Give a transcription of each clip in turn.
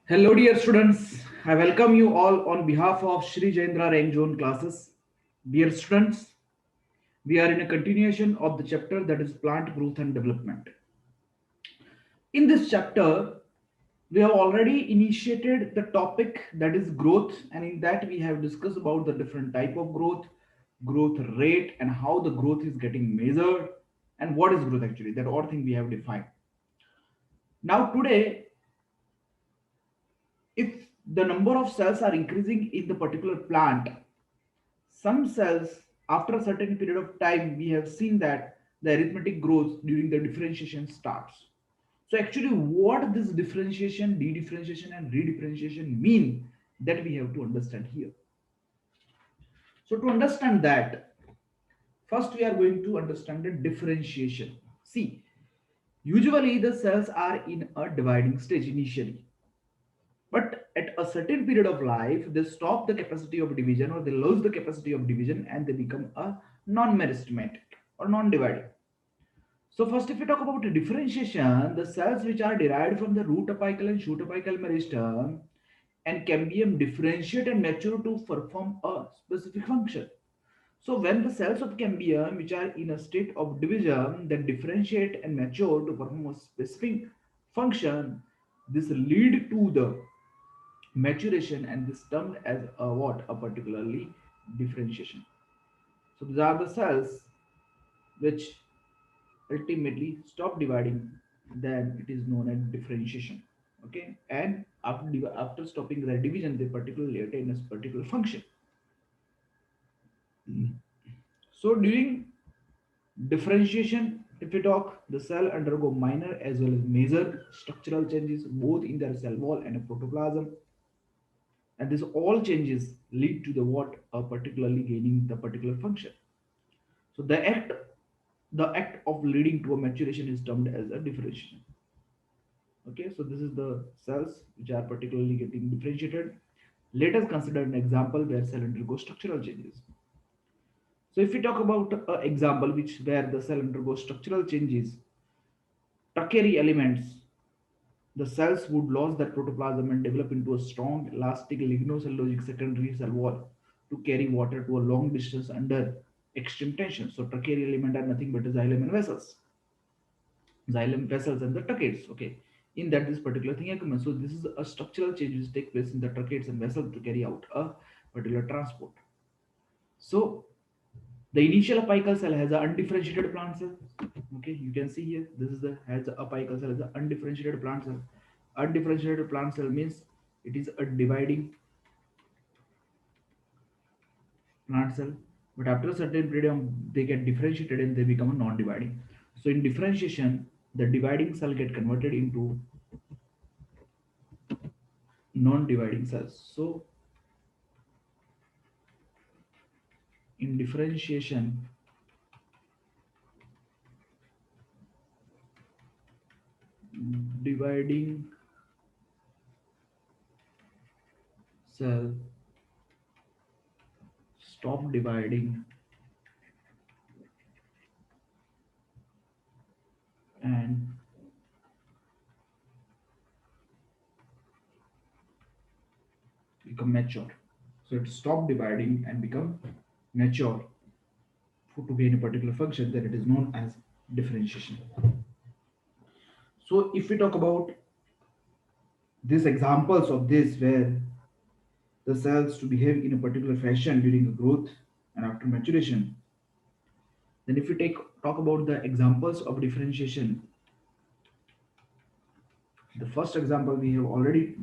Hello, dear students. I welcome you all on behalf of Shri Jayendra Rank Zone classes. Dear students, we are in a continuation of the chapter that is plant growth and development. In this chapter, we have already initiated the topic that is growth, and in that we have discussed about the different type of growth rate, and how the growth is getting measured, and what is growth actually. That all thing we have defined. Now today, if the number of cells are increasing in the particular plant, some cells, after a certain period of time, we have seen that the arithmetic growth during the differentiation starts. So actually, what this differentiation, de-differentiation, and redifferentiation mean, that we have to understand here. So to understand that, first we are going to understand the differentiation. See, usually the cells are in a dividing stage initially, but at a certain period of life, they stop the capacity of division, or they lose the capacity of division, and they become a non-meristematic or non-dividing. So first, if we talk about differentiation, the cells which are derived from the root apical and shoot apical meristem and cambium differentiate and mature to perform a specific function. So when the cells of cambium, which are in a state of division, that differentiate and mature to perform a specific function, this lead to the maturation, and this termed as a what, a particularly differentiation. So these are the cells which ultimately stop dividing, then it is known as differentiation. Okay, and after stopping the division, they particularly attain a particular function. So during differentiation, if we talk, the cell undergo minor as well as major structural changes both in their cell wall and protoplasm, and this all changes lead to the what, particularly gaining the particular function. So the act of leading to a maturation is termed as a differentiation. Okay, so this is the cells which are particularly getting differentiated. Let us consider an example where cell undergoes structural changes. So if we talk about an example which where the cell undergoes structural changes, tertiary elements, the cells would lose their protoplasm and develop into a strong, elastic lignocellulosic secondary cell wall to carry water to a long distance under extreme tension. So tertiary element are nothing but xylem and vessels. Xylem vessels and the tracheids. Okay, in that this particular thing happens. So this is a structural change which take place in the tracheids and vessels to carry out a particular transport. So the initial apical cell has an undifferentiated plant cell. Okay, you can see here, this is the has a apical cell has an undifferentiated plant cell. Undifferentiated plant cell means it is a dividing plant cell, but after a certain period they get differentiated and they become a non-dividing. So in differentiation, the dividing cell get converted into non-dividing cells. So in differentiation, dividing cell stop dividing and become mature. So it stop dividing and become mature to gain a particular function, then it is known as differentiation. So if we talk about these examples of this where the cells to behave in a particular fashion during the growth and after maturation, then if we talk about the examples of differentiation, the first example we have already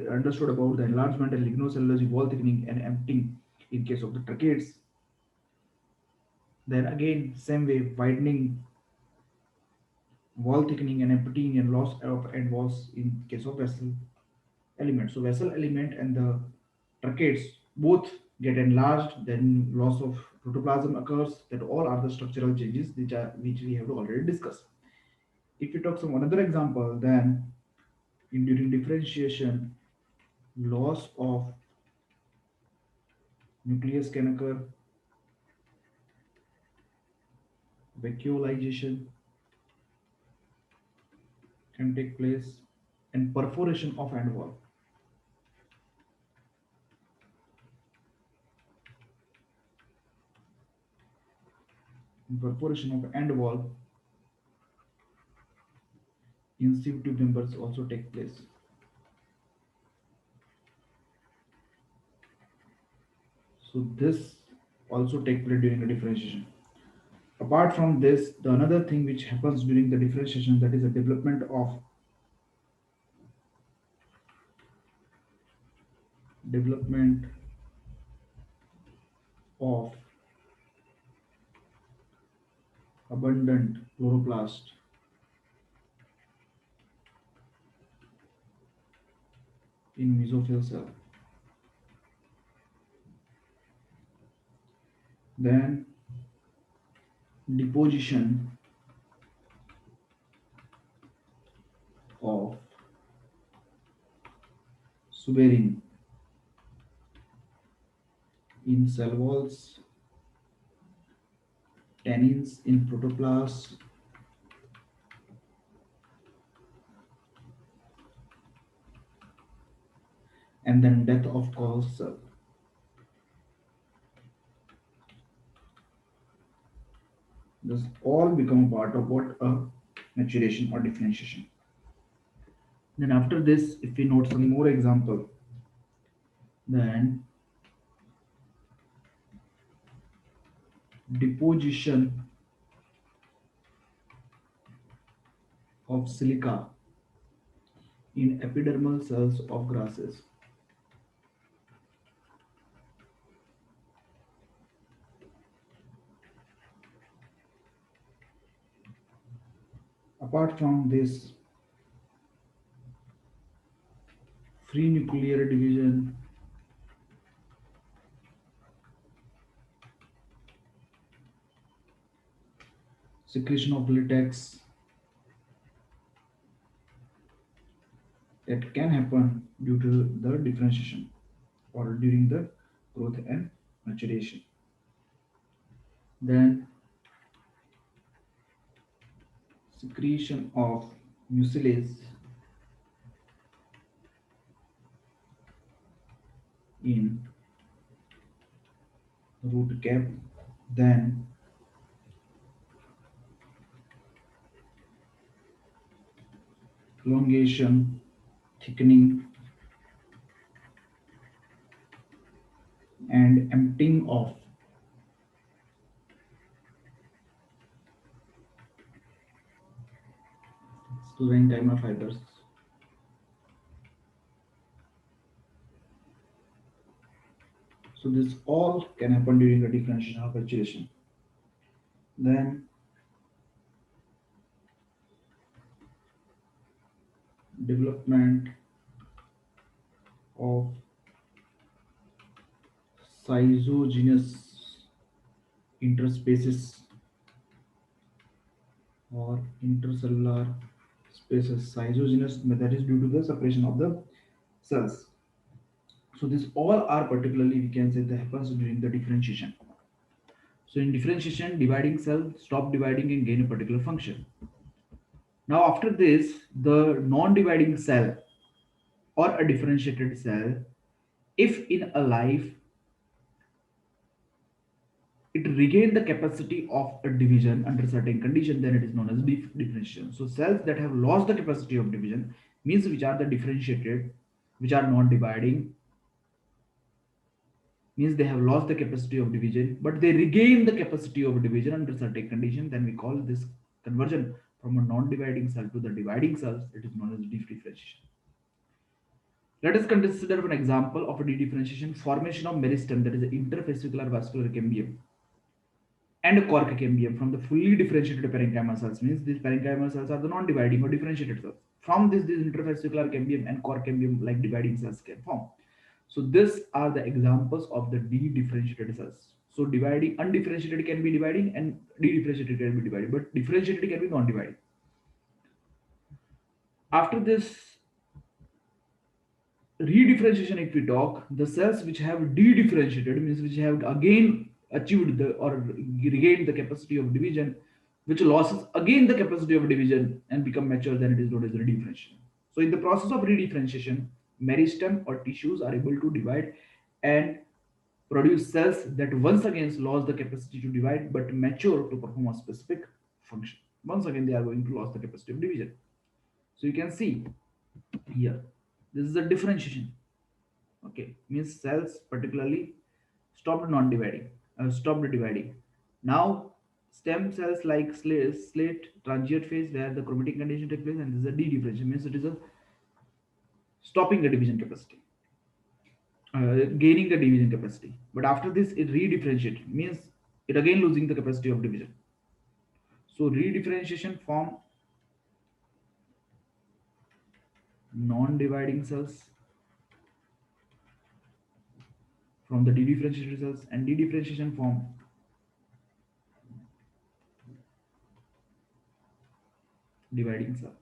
understood about the enlargement and lignocellulosic wall thickening and emptying in case of the tracheids. Then again, same way, widening, wall thickening and emptying and loss of end walls in case of vessel element. So vessel element and the tracheids both get enlarged, then loss of protoplasm occurs. That all are the structural changes which we have already discussed. If we talk some another example, then in during differentiation, loss of nucleus can occur, vacuolization can take place, and perforation of end wall. In perforation of end wall, in sieve tube members also take place. So this also take place during the differentiation. Apart from this, the another thing which happens during the differentiation, that is the development of abundant chloroplast in mesophyll cell. Then deposition of suberin in cell walls, tannins in protoplast, and then death of cause cell. This all become a part of what a maturation or differentiation. Then after this, if we note some more example, then deposition of silica in epidermal cells of grasses. Apart from this, free nuclear division, secretion of latex, that can happen due to the differentiation or during the growth and maturation. Then secretion of mucilase in root cap, then elongation, thickening, and emptying of sclerenchyma fibers. So this all can happen during the differentiation or maturation. Then development of cysogenous interspaces or intercellular spaces. Cysogenous, that is due to the separation of the cells. So these all are particularly, we can say, that happens during the differentiation. So in differentiation, dividing cell stop dividing and gain a particular function. Now after this, the non-dividing cell or a differentiated cell, if in a life it regain the capacity of a division under certain condition, then it is known as differentiation. So cells that have lost the capacity of division means which are the differentiated, which are non-dividing, means they have lost the capacity of division, but they regain the capacity of division under certain condition. Then we call this conversion from a non-dividing cell to the dividing cells. It is known as differentiation. Let us consider an example of a differentiation: formation of meristem, that is the interfascicular vascular cambium, and a cork cambium from the fully differentiated parenchyma cells. Means these parenchyma cells are the non-dividing or differentiated cells. From this interfascicular cambium and cork cambium like dividing cells can form. So these are the examples of the de-differentiated cells. So dividing, undifferentiated can be dividing and de-differentiated can be dividing, but differentiated can be non-dividing. After this redifferentiation, if we talk, the cells which have de-differentiated means which have again achieved the or regained the capacity of division, which loses again the capacity of division and become mature, then it is known as redifferentiation. So in the process of redifferentiation, meristem or tissues are able to divide and produce cells that once again lost the capacity to divide but mature to perform a specific function. Once again, they are going to lose the capacity of division. So you can see here, this is a differentiation. Okay, means cells particularly stopped non-dividing, stopped dividing. Now, stem cells like slate transient phase where the chromatic condition takes place, and this is a de-differentiation, means it is a stopping the division capacity, gaining the division capacity. But after this, it re-differentiate means it again losing the capacity of division. So re-differentiation form non-dividing cells from the de-differentiated cells, and de-differentiation form dividing cell.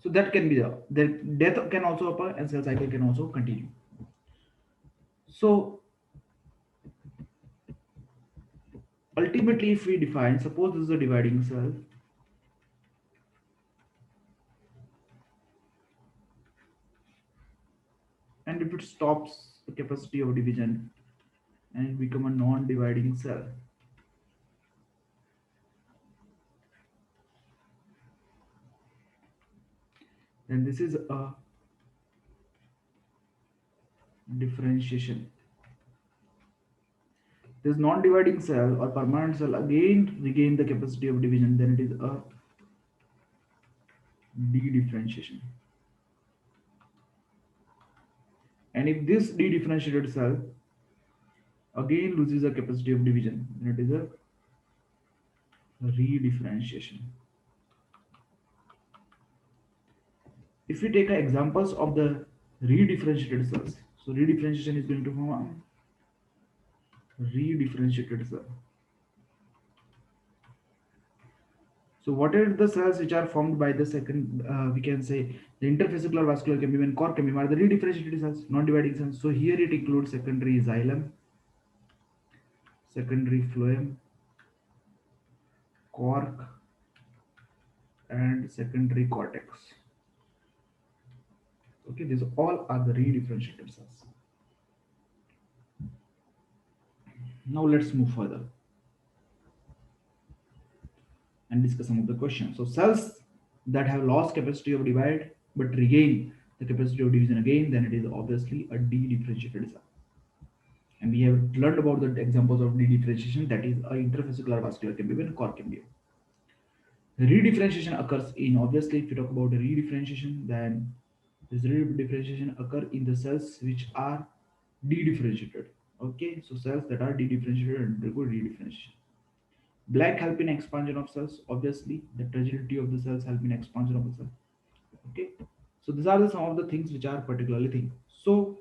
So that can be the death can also occur and cell cycle can also continue. So ultimately, if we define, suppose this is a dividing cell, and if it stops the capacity of division and it become a non-dividing cell, then this is a differentiation. This non-dividing cell or permanent cell again regain the capacity of division, then it is a de-differentiation. And if this de-differentiated cell again loses the capacity of division, then it is a re-differentiation. If we take examples of the re-differentiated cells, so re-differentiation is going to form a re-differentiated cell. So what are the cells which are formed by the second, we can say the interfascicular vascular cambium and core cambium are the re-differentiated cells, non-dividing cells. So here it includes secondary xylem, secondary phloem, cork, and secondary cortex. Okay, these all are the re-differentiated cells. Now let's move further and discuss some of the questions. So cells that have lost capacity of divide but regain the capacity of division again, then it is obviously a de-differentiated cell. And we have learned about the examples of de-differentiation, that is a interfascicular vascular cambium and core cambium. Redifferentiation occurs in, obviously if you talk about redifferentiation, then this redifferentiation occur in the cells which are de-differentiated. Okay, so cells that are de-differentiated undergo redifferentiation. Black help in expansion of cells. Obviously, the fragility of the cells help in expansion of the cell. Okay, so these are some of the things which are particularly thing. So,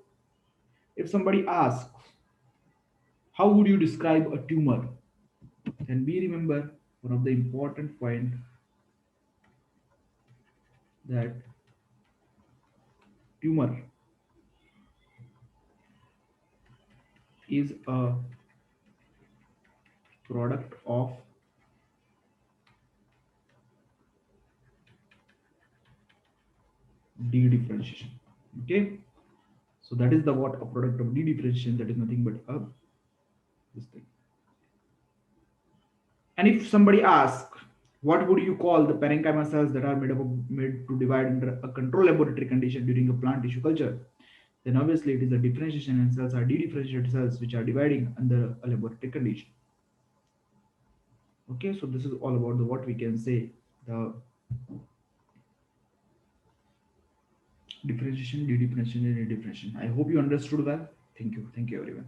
if somebody asks, how would you describe a tumor? Then we remember one of the important point, that tumor is a product of de-differentiation. Okay, so that is the what a product of de-differentiation, that is nothing but a this thing. And if somebody asks, what would you call the parenchyma cells that are made to divide under a control laboratory condition during a plant tissue culture? Then obviously it is a differentiation, and cells are de-differentiated cells which are dividing under a laboratory condition. Okay, so this is all about the what we can say the differentiation, de-differentiation, and redifferentiation. I hope you understood well. Thank you everyone.